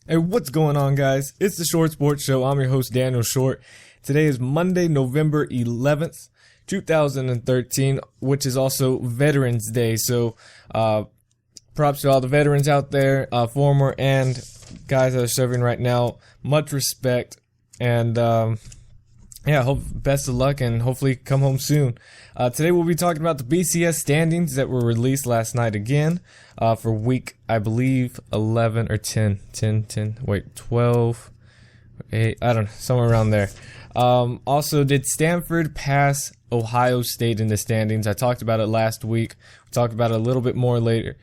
Hey, what's going on, guys? It's the Short Sports Show. I'm your host, Daniel Short. Today is Monday, November 11th, 2013, which is also Veterans Day. So, props to all the veterans out there, former and guys that are serving right now. Much respect. And, hope best of luck and hopefully come home soon. Today we'll be talking about the BCS standings that were released last night again for week, I believe, 11 or 12, 8, I don't know, somewhere around there. Also, did Stanford pass Ohio State in the standings? I talked about it last week. We'll talk about it a little bit more later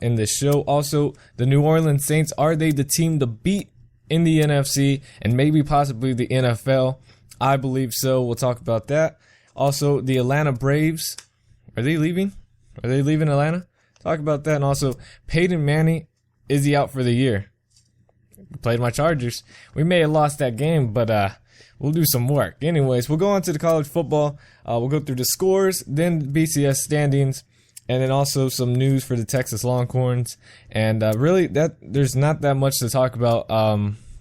in this show. Also, the New Orleans Saints, are they the team to beat in the NFC and maybe possibly the NFL? I believe so. We'll talk about that. Also, the Atlanta Braves, are they leaving? Are they leaving Atlanta? Talk about that. And also, Peyton Manning, is he out for the year? Played my Chargers. We may have lost that game, but we'll do some work. Anyways, we'll go on to the college football. We'll go through the scores, then BCS standings, and then also some news for the Texas Longhorns. And really, there's not that much to talk about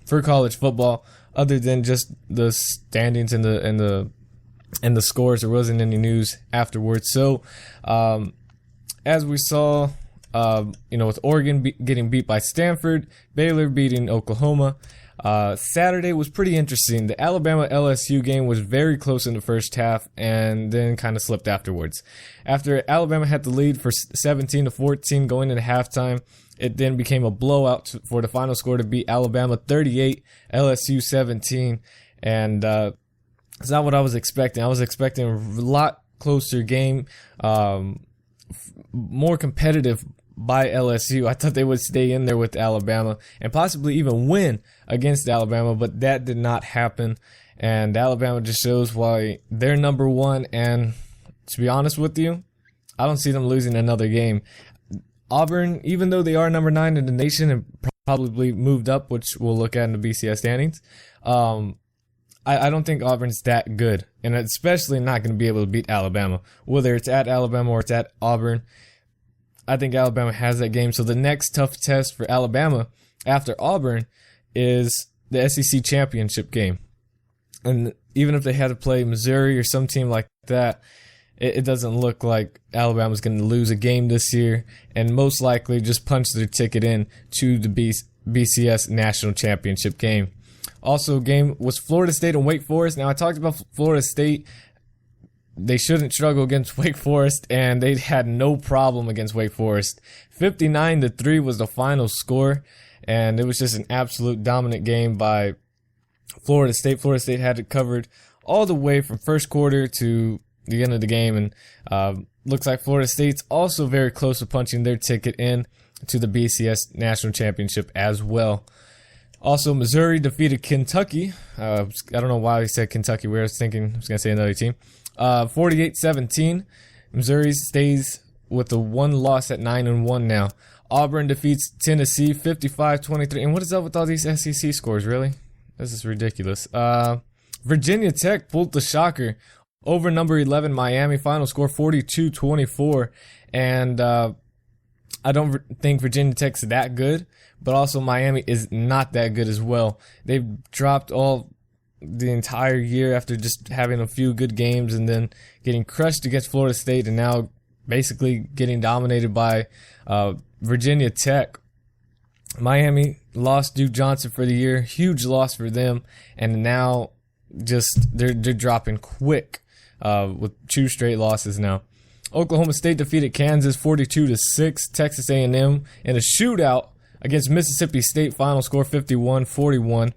for college football, other than just the standings and the scores. There wasn't any news afterwards. So, as we saw, with Oregon getting beat by Stanford, Baylor beating Oklahoma. Saturday was pretty interesting. The Alabama-LSU game was very close in the first half and then kind of slipped afterwards. After Alabama had the lead for 17-14 going into halftime, it then became a blowout for the final score to beat Alabama 38, LSU 17. And it's not what I was expecting. I was expecting a lot closer game, more competitive by LSU. I thought they would stay in there with Alabama and possibly even win against Alabama, but that did not happen. And Alabama just shows why they're number one. And to be honest with you, I don't see them losing another game. Auburn, even though they are number 9 in the nation and probably moved up, which we'll look at in the BCS standings, I don't think Auburn's that good, and especially not going to be able to beat Alabama. Whether it's at Alabama or it's at Auburn, I think Alabama has that game. So the next tough test for Alabama after Auburn is the SEC championship game. And even if they had to play Missouri or some team like that, it doesn't look like Alabama's going to lose a game this year and most likely just punch their ticket in to the BCS national championship game. Also, game was Florida State and Wake Forest. Now, I talked about Florida State. They shouldn't struggle against Wake Forest, and they had no problem against Wake Forest. 59-3 was the final score, and it was just an absolute dominant game by Florida State. Florida State had it covered all the way from first quarter to the end of the game, and looks like Florida State's also very close to punching their ticket in to the BCS national championship as well. Also, Missouri defeated Kentucky. I don't know why I said Kentucky. I was thinking I was going to say another team. 48-17. Missouri stays with a one loss at 9-1 now. Auburn defeats Tennessee 55-23. And what is up with all these SEC scores, really? This is ridiculous. Virginia Tech pulled the shocker over number 11 Miami. Final score 42-24. And I don't think Virginia Tech's that good, but also Miami is not that good as well. They've dropped all the entire year after just having a few good games and then getting crushed against Florida State and now basically getting dominated by Virginia Tech. Miami lost Duke Johnson for the year. Huge loss for them. And now just they're dropping quick with 2 straight losses now. Oklahoma State defeated Kansas 42-6. Texas A&M in a shootout against Mississippi State. Final score 51-41.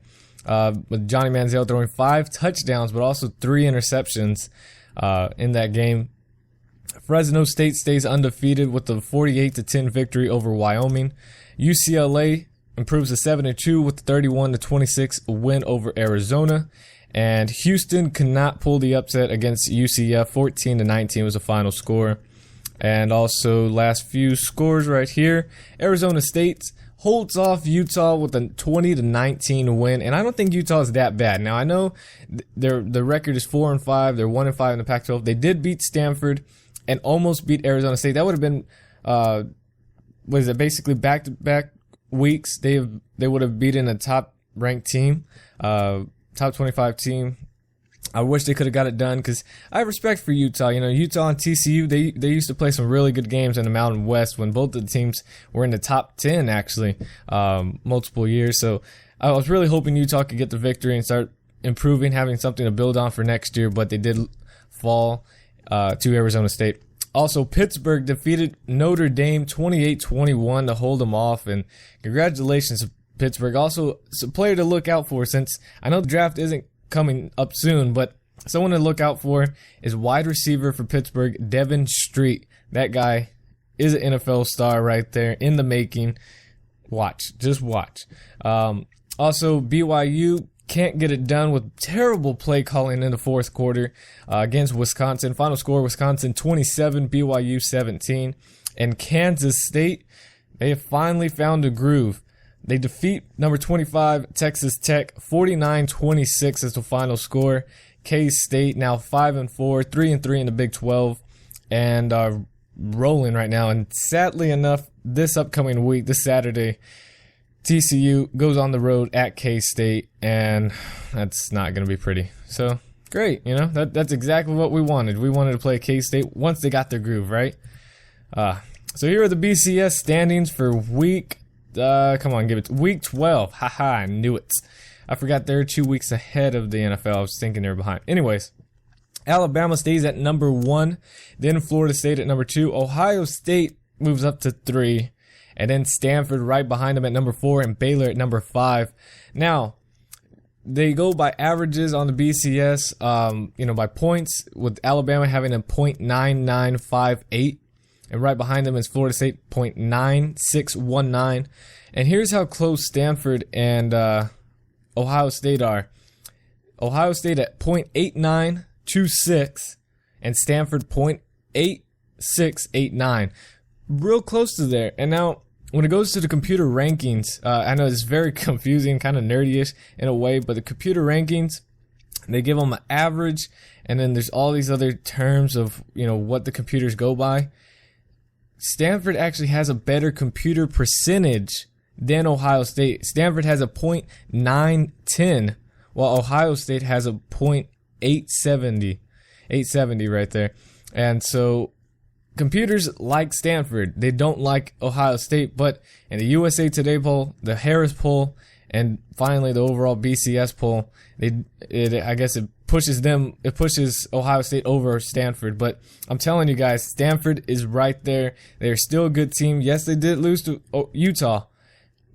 With Johnny Manziel throwing 5 touchdowns, but also 3 interceptions in that game. Fresno State stays undefeated with a 48-10 victory over Wyoming. UCLA improves to 7-2 with a 31-26 win over Arizona. And Houston could not pull the upset against UCF. 14-19 was the final score. And also last few scores right here. Arizona State holds off Utah with a 20-19 win. And I don't think Utah is that bad. Now, I know their record is 4-5. They're 1-5 in the Pac-12. They did beat Stanford and almost beat Arizona State. That would have been, basically back-to-back weeks, they would have beaten a top ranked team, top 25 team. I wish they could have got it done because I have respect for Utah. You know, Utah and TCU, they used to play some really good games in the Mountain West when both of the teams were in the top 10 actually, multiple years. So I was really hoping Utah could get the victory and start improving, having something to build on for next year, but they did fall to Arizona State. Also, Pittsburgh defeated Notre Dame 28-21 to hold them off, and congratulations to Pittsburgh. Also, it's a player to look out for since I know the draft isn't coming up soon, but someone to look out for is wide receiver for Pittsburgh, Devin Street. That guy is an NFL star right there in the making. Watch, just watch. Also, BYU can't get it done with terrible play calling in the fourth quarter against Wisconsin. Final score, Wisconsin 27, BYU 17. And Kansas State, they have finally found a groove. They defeat number 25, Texas Tech, 49-26 is the final score. K-State now 5-4, 3-3 in the Big 12, and are rolling right now. And sadly enough, this upcoming week, this Saturday, TCU goes on the road at K-State, and that's not going to be pretty. So, great, you know, that's exactly what we wanted. We wanted to play K-State once they got their groove, right? So here are the BCS standings for week, come on, give it, week 12. Haha, I knew it. I forgot they're 2 weeks ahead of the NFL. I was thinking they were behind. Anyways, Alabama stays at number 1, then Florida State at number 2. Ohio State moves up to 3. And then Stanford right behind them at number 4 and Baylor at number 5. Now, they go by averages on the BCS, by points, with Alabama having a .9958. And right behind them is Florida State, .9619. And here's how close Stanford and Ohio State are. Ohio State at .8926 and Stanford .8689. Real close to there. And now, when it goes to the computer rankings, I know it's very confusing, kind of nerdy-ish in a way, but the computer rankings, they give them an average, and then there's all these other terms of, what the computers go by. Stanford actually has a better computer percentage than Ohio State. Stanford has a .910, while Ohio State has a .870. 870 right there. And so computers like Stanford. They don't like Ohio State, but in the USA Today poll, the Harris poll, and finally the overall BCS poll, I guess it pushes Ohio State over Stanford. But I'm telling you guys, Stanford is right there. They're still a good team. Yes, they did lose to Utah,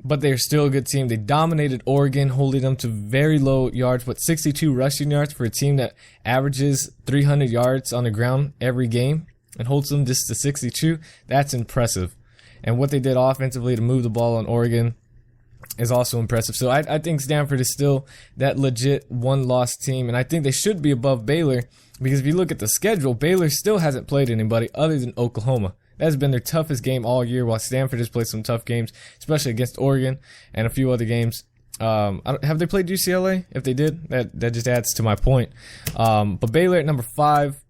but they're still a good team. They dominated Oregon, holding them to very low yards, but 62 rushing yards for a team that averages 300 yards on the ground every game and holds them just to 62. That's impressive. And what they did offensively to move the ball on Oregon is also impressive. So I think Stanford is still that legit one-loss team, and I think they should be above Baylor, because if you look at the schedule, Baylor still hasn't played anybody other than Oklahoma. That's been their toughest game all year, while Stanford has played some tough games, especially against Oregon and a few other games. Have they played UCLA? If they did, that just adds to my point. But Baylor at number 5,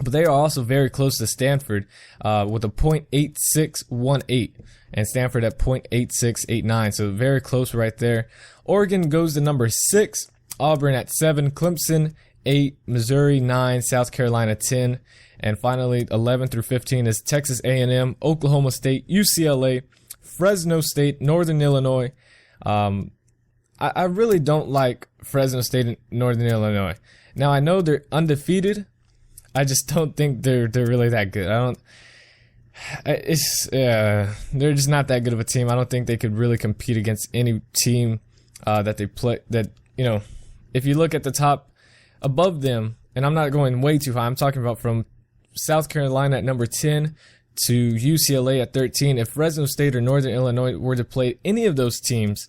but they are also very close to Stanford with a .8618, and Stanford at .8689, so very close right there. Oregon goes to number 6, Auburn at 7, Clemson 8, Missouri 9, South Carolina 10. And finally, 11 through 15 is Texas A&M, Oklahoma State, UCLA, Fresno State, Northern Illinois. I really don't like Fresno State and Northern Illinois. Now, I know they're undefeated. I just don't think they're really that good. They're just not that good of a team. I don't think they could really compete against any team that they play. That, if you look at the top above them, and I'm not going way too high, I'm talking about from South Carolina at number 10 to UCLA at 13. If Fresno State or Northern Illinois were to play any of those teams,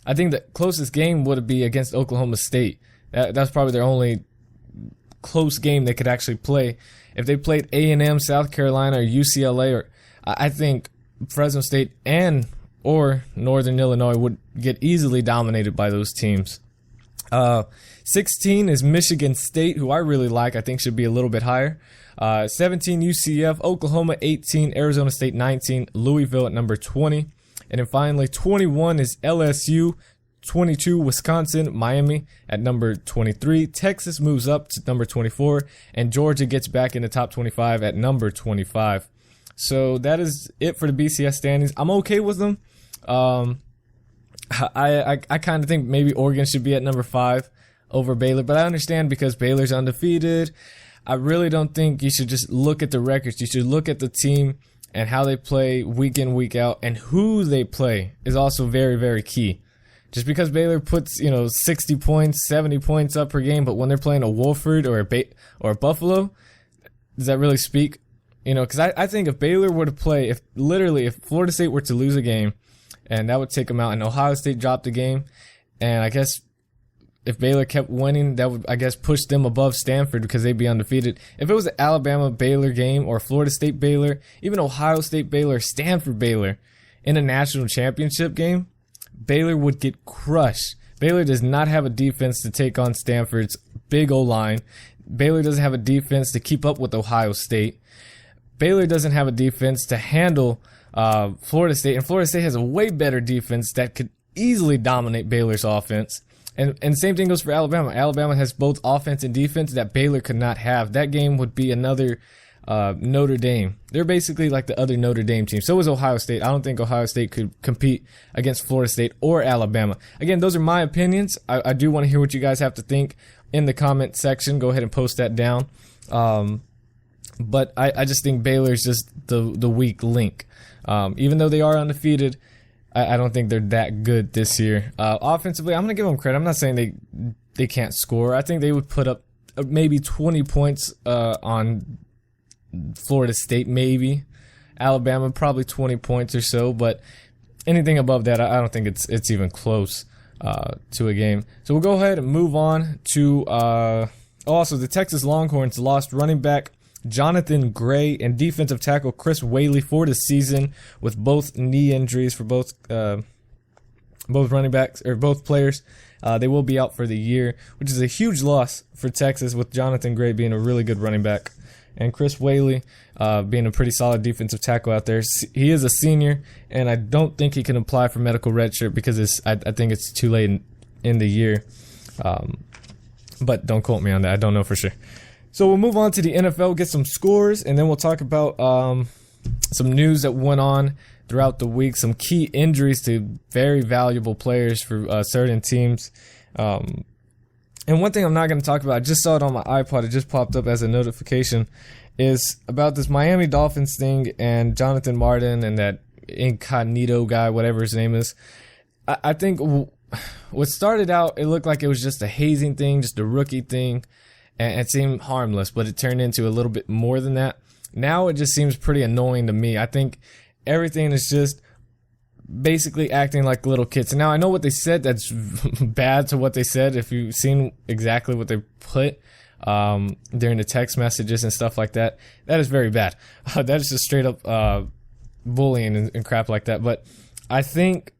I think the closest game would be against Oklahoma State. That's probably their only close game they could actually play. If they played A&M, South Carolina, or UCLA, I think Fresno State or Northern Illinois would get easily dominated by those teams. 16 is Michigan State, who I really like. I think should be a little bit higher. 17 UCF, Oklahoma 18, Arizona State 19, Louisville at number 20. And then finally, 21 is LSU. 22, Wisconsin, Miami at number 23. Texas moves up to number 24, and Georgia gets back in the top 25 at number 25. So that is it for the BCS standings. I'm okay with them. I kind of think maybe Oregon should be at number 5 over Baylor, but I understand because Baylor's undefeated. I really don't think you should just look at the records. You should look at the team and how they play week in, week out, and who they play is also very, very key. Just because Baylor puts, 60 points, 70 points up per game, but when they're playing a Wolford or a Buffalo, does that really speak? Because I think if Baylor were to play, if Florida State were to lose a game, and that would take them out, and Ohio State dropped the game, and I guess if Baylor kept winning, that would, I guess, push them above Stanford because they'd be undefeated. If it was an Alabama-Baylor game or Florida State-Baylor, even Ohio State-Baylor, Stanford-Baylor in a national championship game, Baylor would get crushed. Baylor does not have a defense to take on Stanford's big O-line. Baylor doesn't have a defense to keep up with Ohio State. Baylor doesn't have a defense to handle Florida State, and Florida State has a way better defense that could easily dominate Baylor's offense. And same thing goes for Alabama. Alabama has both offense and defense that Baylor could not have. That game would be another Notre Dame. They're basically like the other Notre Dame team. So is Ohio State. I don't think Ohio State could compete against Florida State or Alabama. Again, those are my opinions. I do want to hear what you guys have to think in the comment section. Go ahead and post that down. But I just think Baylor is just the weak link. Even though they are undefeated, I don't think they're that good this year. Offensively, I'm going to give them credit. I'm not saying they can't score. I think they would put up maybe 20 points on Florida State, maybe. Alabama, probably 20 points or so. But anything above that, I don't think it's even close to a game. So we'll go ahead and move on to also the Texas Longhorns lost running back Jonathan Gray and defensive tackle Chris Whaley for the season with both knee injuries for both running backs or both players. They will be out for the year, which is a huge loss for Texas with Jonathan Gray being a really good running back and Chris Whaley being a pretty solid defensive tackle out there. He is a senior, and I don't think he can apply for medical redshirt because I think it's too late in the year. But don't quote me on that. I don't know for sure. So we'll move on to the NFL, get some scores, and then we'll talk about some news that went on throughout the week, some key injuries to very valuable players for certain teams. And one thing I'm not going to talk about, I just saw it on my iPod, it just popped up as a notification, is about this Miami Dolphins thing and Jonathan Martin and that incognito guy, whatever his name is. I think what started out, it looked like it was just a hazing thing, just a rookie thing. And it seemed harmless, but it turned into a little bit more than that. Now it just seems pretty annoying to me. I think everything is just basically acting like little kids. And now I know what they said that's bad to what they said. If you've seen exactly what they put during the text messages and stuff like that, that is very bad. That is just straight up bullying and crap like that. But I think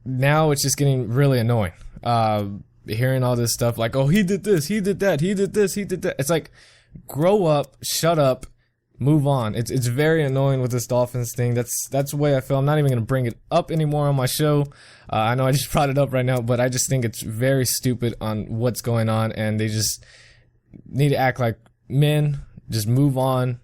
now it's just getting really annoying. Hearing all this stuff like, oh, he did this, he did that, he did this, he did that. It's like, grow up, shut up, move on. It's very annoying with this Dolphins thing. That's the way I feel. I'm not even going to bring it up anymore on my show. I know I just brought it up right now, but I just think it's very stupid on what's going on, and they just need to act like men, just move on.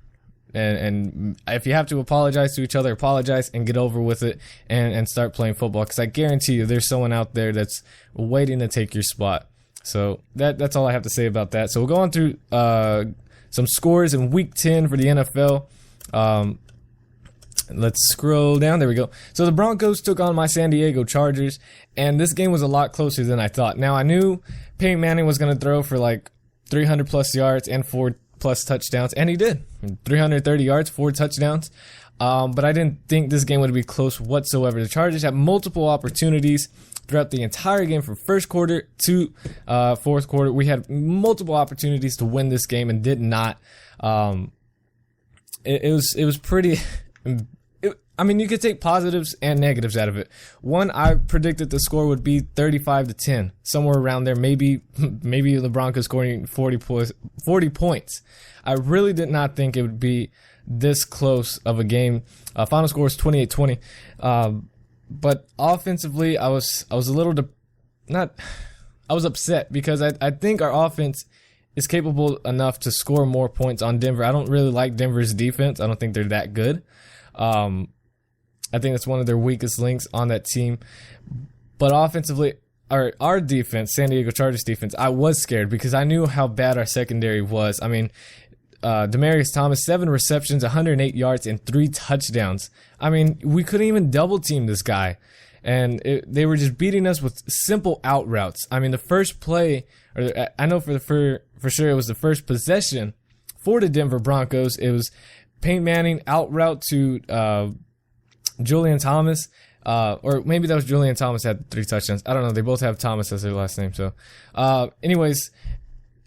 And if you have to apologize to each other, apologize and get over with it and start playing football. Because I guarantee you there's someone out there that's waiting to take your spot. So that's all I have to say about that. So we'll go on through some scores in Week 10 for the NFL. Let's scroll down. There we go. So the Broncos took on my San Diego Chargers, and this game was a lot closer than I thought. Now, I knew Peyton Manning was going to throw for like 300-plus yards and 4+ touchdowns, and he did. 330 yards, 4 touchdowns. But I didn't think this game would be close whatsoever. The Chargers had multiple opportunities throughout the entire game from first quarter to fourth quarter. We had multiple opportunities to win this game and did not. It was pretty... I mean, you could take positives and negatives out of it. One, I predicted the score would be 35-10, somewhere around there. Maybe the Broncos scoring 40 points. I really did not think it would be this close of a game. Final score was 28-20. but offensively, I was a little I was upset because I think our offense is capable enough to score more points on Denver. I don't really like Denver's defense. I don't think they're that good. I think that's one of their weakest links on that team. But offensively, our defense, San Diego Chargers defense, I was scared because I knew how bad our secondary was. I mean, Demaryius Thomas, 7 receptions, 108 yards, and 3 touchdowns. I mean, we couldn't even double team this guy. And they were just beating us with simple out routes. I mean, the first play, or I know for sure it was the first possession for the Denver Broncos. It was Peyton Manning out route to Julian Thomas. Or maybe that was Julian Thomas had 3 touchdowns. I don't know. They both have Thomas as their last name. So, anyways,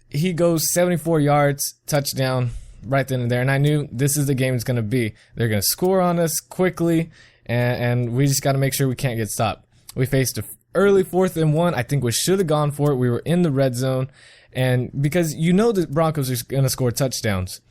he goes 74 yards, touchdown right then and there. And I knew this is the game it's going to be. They're going to score on us quickly. And we just got to make sure we can't get stopped. We faced an early 4th and 1. I think we should have gone for it. We were in the red zone. And because you know the Broncos are going to score touchdowns,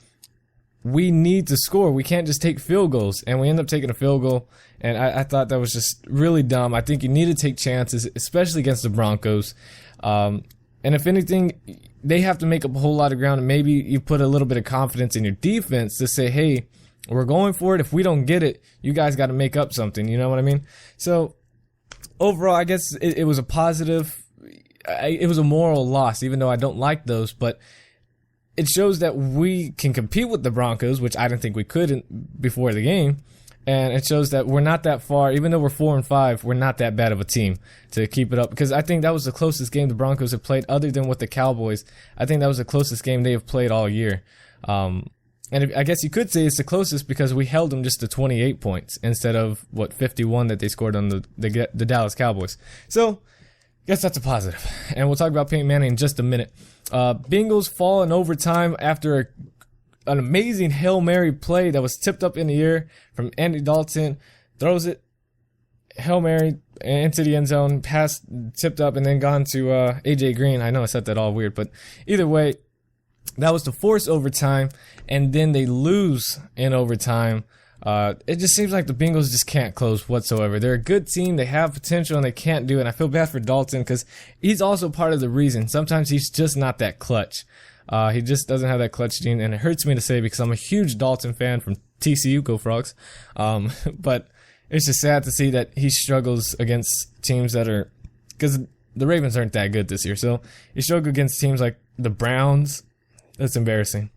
we need to score. We can't just take field goals. And we end up taking a field goal. And I thought that was just really dumb. I think you need to take chances, especially against the Broncos. And if anything, they have to make up a whole lot of ground. And maybe you put a little bit of confidence in your defense to say, hey, we're going for it. If we don't get it, you guys got to make up something. You know what I mean? So overall, I guess it was a positive. It was a moral loss, even though I don't like those. But it shows that we can compete with the Broncos, which I didn't think we could before the game. And it shows that we're not that far. Even though we're 4-5, we're not that bad of a team to keep it up. Because I think that was the closest game the Broncos have played, other than with the Cowboys. I think that was the closest game they have played all year. And I guess you could say it's the closest because we held them just to 28 points instead of, 51 that they scored on the Dallas Cowboys. So, I guess that's a positive. And we'll talk about Peyton Manning in just a minute. Bengals fall in overtime after an amazing Hail Mary play that was tipped up in the air from Andy Dalton. Throws it, Hail Mary, into the end zone, pass tipped up, and then gone to A.J. Green. I know I said that all weird, but either way, that was to force overtime, and then they lose in overtime. It just seems like the Bengals just can't close whatsoever. They're a good team. They have potential, and they can't do it. And I feel bad for Dalton because he's also part of the reason. Sometimes he's just not that clutch. He just doesn't have that clutch gene, and it hurts me to say because I'm a huge Dalton fan from TCU, Go Frogs. But it's just sad to see that he struggles against teams that are – because the Ravens aren't that good this year. So he struggled against teams like the Browns. That's embarrassing.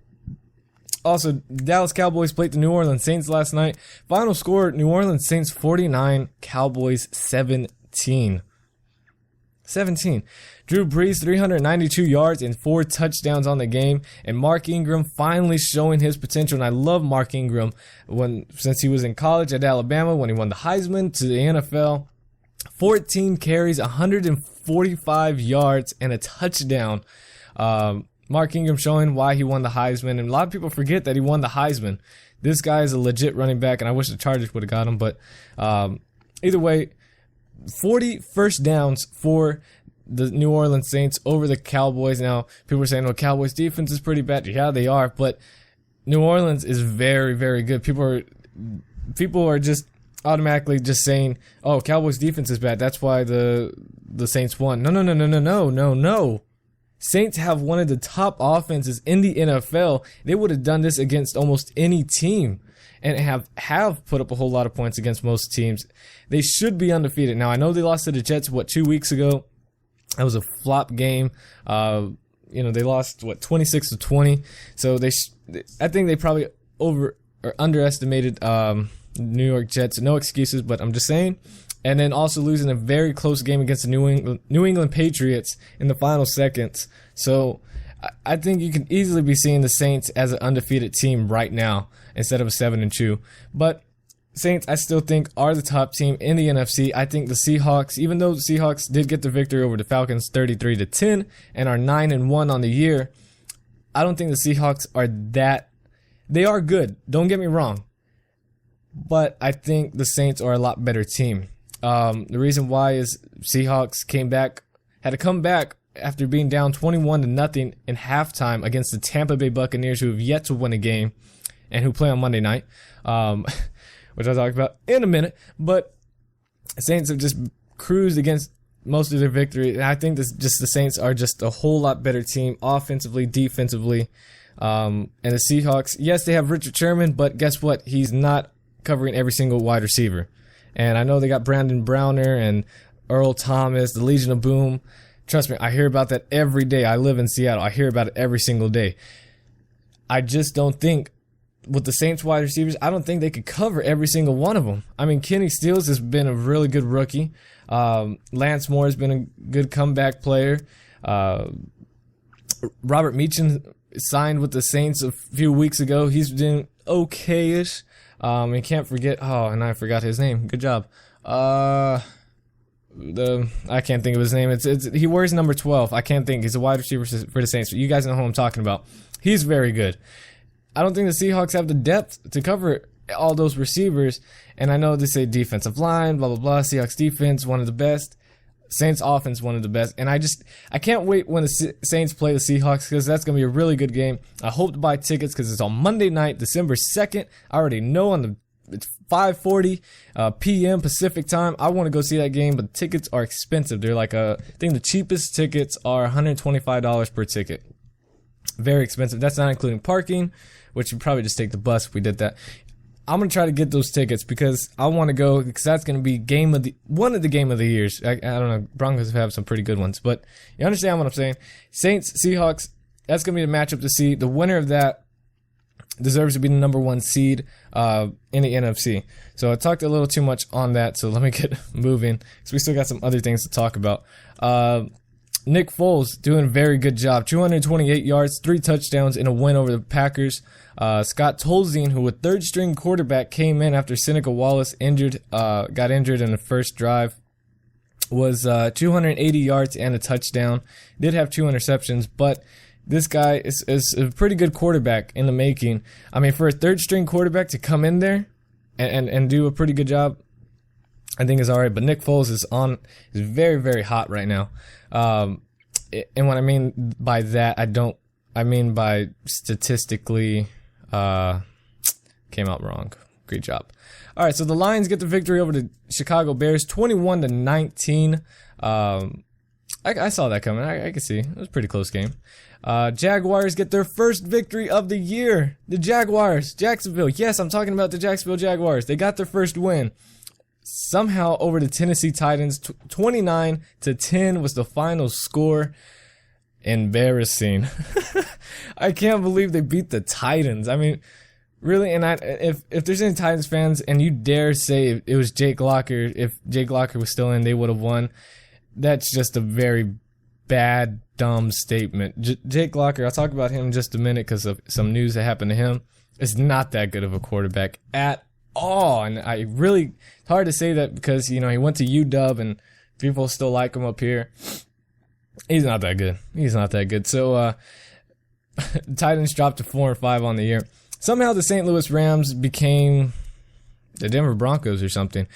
Also, Dallas Cowboys played the New Orleans Saints last night. Final score, New Orleans Saints 49, Cowboys 17. 17. Drew Brees, 392 yards and 4 touchdowns on the game. And Mark Ingram finally showing his potential. And I love Mark Ingram since he was in college at Alabama when he won the Heisman to the NFL. 14 carries, 145 yards, and a touchdown. Mark Ingram showing why he won the Heisman, and a lot of people forget that he won the Heisman. This guy is a legit running back, and I wish the Chargers would have got him, but either way, 40 first downs for the New Orleans Saints over the Cowboys. Now, people are saying, well, Cowboys defense is pretty bad. Yeah, they are, but New Orleans is very, very good. People are just automatically just saying, oh, Cowboys defense is bad. That's why the Saints won. No. Saints have one of the top offenses in the NFL. They would have done this against almost any team and have put up a whole lot of points against most teams. They should be undefeated. Now, I know they lost to the Jets, 2 weeks ago? That was a flop game. They lost, 26-20. So I think they probably underestimated New York Jets. No excuses, but I'm just saying. And then also losing a very close game against the New England Patriots in the final seconds. So I think you can easily be seeing the Saints as an undefeated team right now instead of a 7-2. But Saints, I still think, are the top team in the NFC. I think the Seahawks, even though the Seahawks did get the victory over the Falcons 33-10 and are 9-1 on the year, I don't think the Seahawks are that. They are good. Don't get me wrong. But I think the Saints are a lot better team. The reason why is Seahawks had to come back after being down 21-0 in halftime against the Tampa Bay Buccaneers, who have yet to win a game and who play on Monday night, which I'll talk about in a minute. But Saints have just cruised against most of their victory. And I think the Saints are just a whole lot better team offensively, defensively. And the Seahawks, yes, they have Richard Sherman, but guess what? He's not covering every single wide receiver. And I know they got Brandon Browner and Earl Thomas, the Legion of Boom. Trust me, I hear about that every day. I live in Seattle. I hear about it every single day. I just don't think, with the Saints wide receivers, I don't think they could cover every single one of them. I mean, Kenny Stills has been a really good rookie. Lance Moore has been a good comeback player. Robert Meacham signed with the Saints a few weeks ago. He's doing okay-ish. And can't forget, and I forgot his name. Good job. I can't think of his name. He wears number 12. I can't think. He's a wide receiver for the Saints. But you guys know who I'm talking about. He's very good. I don't think the Seahawks have the depth to cover all those receivers. And I know they say defensive line, blah, blah, blah. Seahawks defense, one of the best. Saints offense, one of the best. And I can't wait when the Saints play the Seahawks, because that's going to be a really good game. I hope to buy tickets because it's on Monday night, December 2nd. I already know it's 5:40 p.m. Pacific time. I want to go see that game, but tickets are expensive. They're like, I think the cheapest tickets are $125 per ticket. Very expensive. That's not including parking, which would probably just take the bus if we did that. I'm going to try to get those tickets because I want to go, because that's going to be one of the game of the years. I don't know. Broncos have some pretty good ones, but you understand what I'm saying. Saints, Seahawks, that's going to be the matchup to see. The winner of that deserves to be the number 1 seed in the NFC. So I talked a little too much on that, so let me get moving because we still got some other things to talk about. Nick Foles doing a very good job. 228 yards, 3 touchdowns in a win over the Packers. Scott Tolzien, who was third-string quarterback, came in after Seneca Wallace got injured in the first drive. Was 280 yards and a touchdown. Did have 2 interceptions, but this guy is a pretty good quarterback in the making. I mean, for a third-string quarterback to come in there and do a pretty good job, I think is all right. But Nick Foles is very, very hot right now. And what I mean by that, I mean by statistically, came out wrong. Great job. All right, so the Lions get the victory over the Chicago Bears, 21-19. I saw that coming. I can see. It was a pretty close game. Jaguars get their first victory of the year. The Jaguars, Jacksonville. Yes, I'm talking about the Jacksonville Jaguars. They got their first win. Somehow over the Tennessee Titans, 29-10 was the final score. Embarrassing. I can't believe they beat the Titans. I mean, really, and if there's any Titans fans and you dare say it was Jake Locker, if Jake Locker was still in, they would have won. That's just a very bad, dumb statement. Jake Locker, I'll talk about him in just a minute because of some news that happened to him. Is not that good of a quarterback at all. And it's hard to say that because, he went to UW and people still like him up here. He's not that good. So, the Titans dropped to 4-5 on the year. Somehow the St. Louis Rams became the Denver Broncos or something.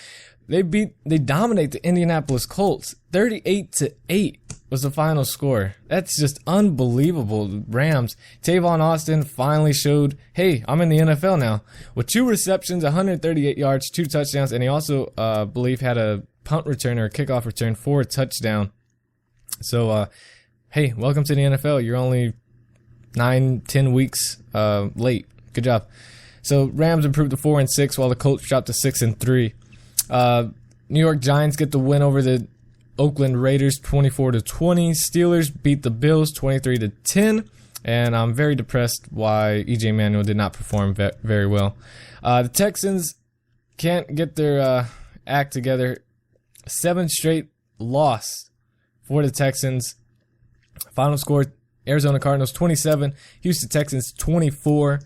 They dominate the Indianapolis Colts. 38-8 was the final score. That's just unbelievable. The Rams. Tavon Austin finally showed, hey, I'm in the NFL now. With 2 receptions, 138 yards, 2 touchdowns, and he also, believe, had a punt return or a kickoff return for a touchdown. So, hey, welcome to the NFL. You're only 9-10 weeks late. Good job. So Rams improved to 4-6, while the Colts dropped to 6-3. New York Giants get the win over the Oakland Raiders, 24-20. Steelers beat the Bills, 23-10. And I'm very depressed why EJ Manuel did not perform very well. The Texans can't get their act together. 7 straight loss for the Texans. Final score, Arizona Cardinals 27, Houston Texans 24.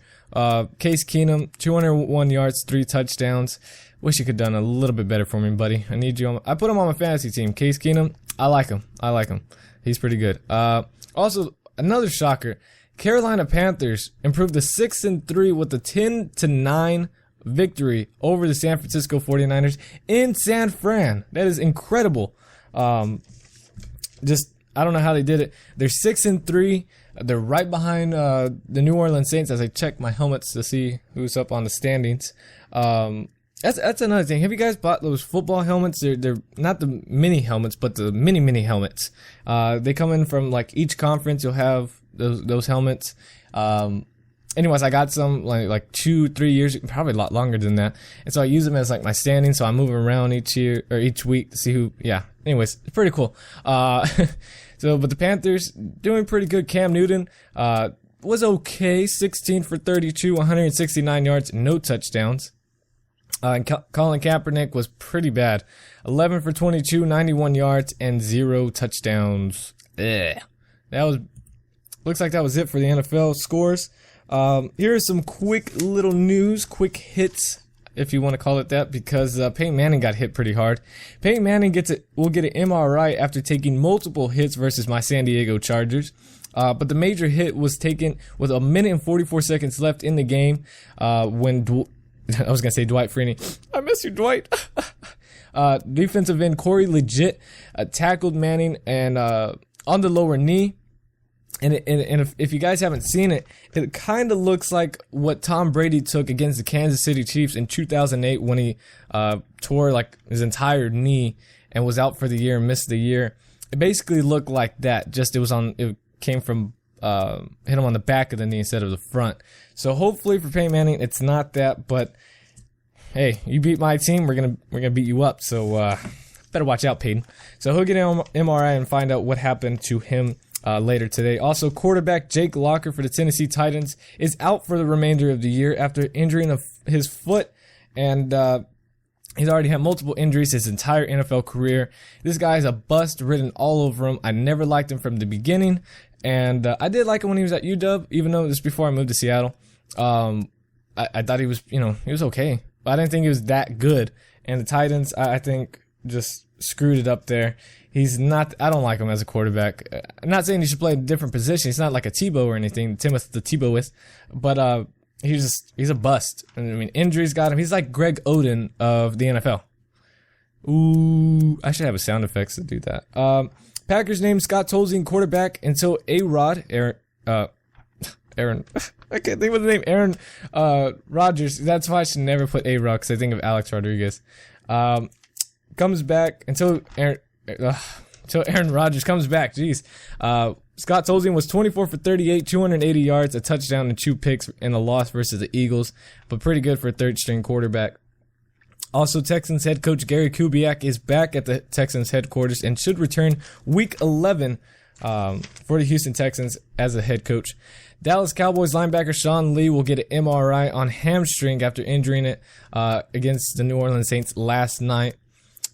Case Keenum, 201 yards, 3 touchdowns. Wish you could have done a little bit better for me, buddy. I need you I put him on my fantasy team. Case Keenum, I like him. He's pretty good. Also, another shocker. Carolina Panthers improved to 6-3 with a 10-9 victory over the San Francisco 49ers in San Fran. That is incredible. I don't know how they did it. They're 6-3. They're right behind the New Orleans Saints as I check my helmets to see who's up on the standings. That's another thing. Have you guys bought those football helmets? They're not the mini helmets, but the mini helmets. They come in from like each conference. You'll have those helmets. Anyways, I got some like 2-3 years, probably a lot longer than that. And so I use them as like my standing. So I move around each year or each week to see who. Yeah. Anyways, it's pretty cool. So, but the Panthers doing pretty good. Cam Newton was okay. 16 for 32, 169 yards, no touchdowns. And Colin Kaepernick was pretty bad. 11 for 22, 91 yards, and 0 touchdowns. Ugh. Looks like that was it for the NFL scores. Here are some quick little news, quick hits, if you want to call it that, because Peyton Manning got hit pretty hard. Peyton Manning will get an MRI after taking multiple hits versus my San Diego Chargers. But the major hit was taken with 1 minute and 44 seconds left in the game when I was going to say Dwight Freeney. I miss you, Dwight. Defensive end Corey Legit tackled Manning and on the lower knee. And if you guys haven't seen it, it kind of looks like what Tom Brady took against the Kansas City Chiefs in 2008 when he tore like his entire knee and was out for the year and missed the year. It basically looked like that. Just it came from hit him on the back of the knee instead of the front. So hopefully for Peyton Manning, it's not that. But hey, you beat my team, we're gonna beat you up. So better watch out, Peyton. So he'll get an MRI and find out what happened to him later today. Also, quarterback Jake Locker for the Tennessee Titans is out for the remainder of the year after injuring his foot, and he's already had multiple injuries his entire NFL career. This guy is a bust written all over him. I never liked him from the beginning, and I did like him when he was at UW, even though it was before I moved to Seattle. I thought he was okay, but I didn't think he was that good. And the Titans, I think, just screwed it up there. I don't like him as a quarterback. I'm not saying he should play a different position. He's not like a Tebow or anything, the Tebow is, but he's a bust. I mean, injuries got him. He's like Greg Oden of the NFL. Ooh, I should have a sound effects to do that. Packers named Scott Tolzien quarterback until Aaron, I can't think of the name, Aaron Rodgers. That's why I should never put A-Rod, because I think of Alex Rodriguez. Comes back until Aaron Rodgers comes back. Jeez. Scott Tolzien was 24 for 38, 280 yards, a touchdown and 2 picks in a loss versus the Eagles, but pretty good for a third-string quarterback. Also, Texans head coach Gary Kubiak is back at the Texans headquarters and should return week 11 for the Houston Texans as a head coach. Dallas Cowboys linebacker Sean Lee will get an MRI on hamstring after injuring it against the New Orleans Saints last night.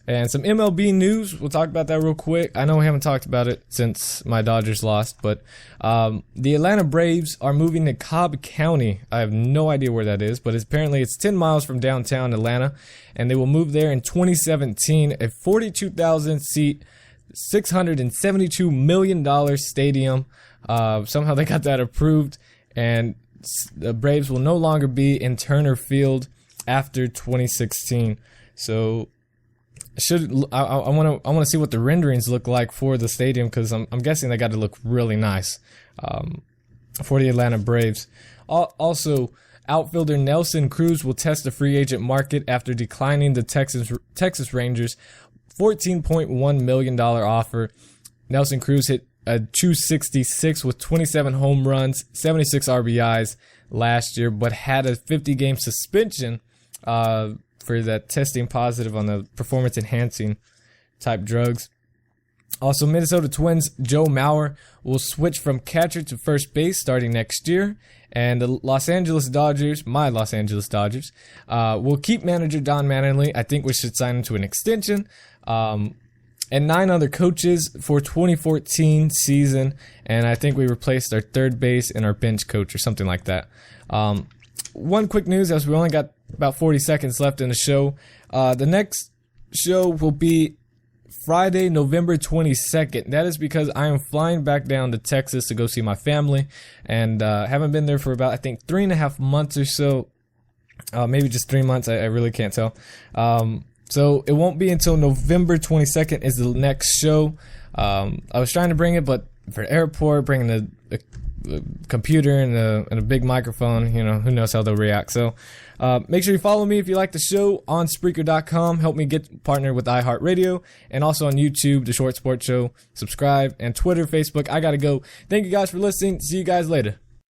And some MLB news, we'll talk about that real quick. I know we haven't talked about it since my Dodgers lost, but the Atlanta Braves are moving to Cobb County. I have no idea where that is, but apparently it's 10 miles from downtown Atlanta, and they will move there in 2017, a 42,000-seat, $672 million stadium. Somehow they want that approved, and the Braves will no longer be in Turner Field after 2016. So I want to see what the renderings look like for the stadium, because I'm guessing they got to look really nice for the Atlanta Braves. Also, outfielder Nelson Cruz will test the free agent market after declining the Texas Rangers' $14.1 million offer. Nelson Cruz hit a .266 with 27 home runs, 76 RBIs last year, but had a 50-game suspension for that testing positive on the performance-enhancing type drugs. Also, Minnesota Twins Joe Mauer will switch from catcher to first base starting next year. And the Los Angeles Dodgers, my Los Angeles Dodgers, will keep manager Don Mattingly. I think we should sign him to an extension. And 9 other coaches for 2014 season. And I think we replaced our third base and our bench coach or something like that. One quick news, as we only got about 40 seconds left in the show. The next show will be Friday, November 22nd. That is because I am flying back down to Texas to go see my family, and haven't been there for about, I think, 3.5 months or so. Maybe just 3 months. I really can't tell. So it won't be until November 22nd is the next show. I was trying to bring it, but for the airport, bringing a computer and a big microphone. You know, who knows how they'll react. So make sure you follow me if you like the show on Spreaker.com. Help me get partnered with iHeartRadio, and also on YouTube, The Short Sports Show. Subscribe, and Twitter, Facebook. I gotta go. Thank you guys for listening. See you guys later.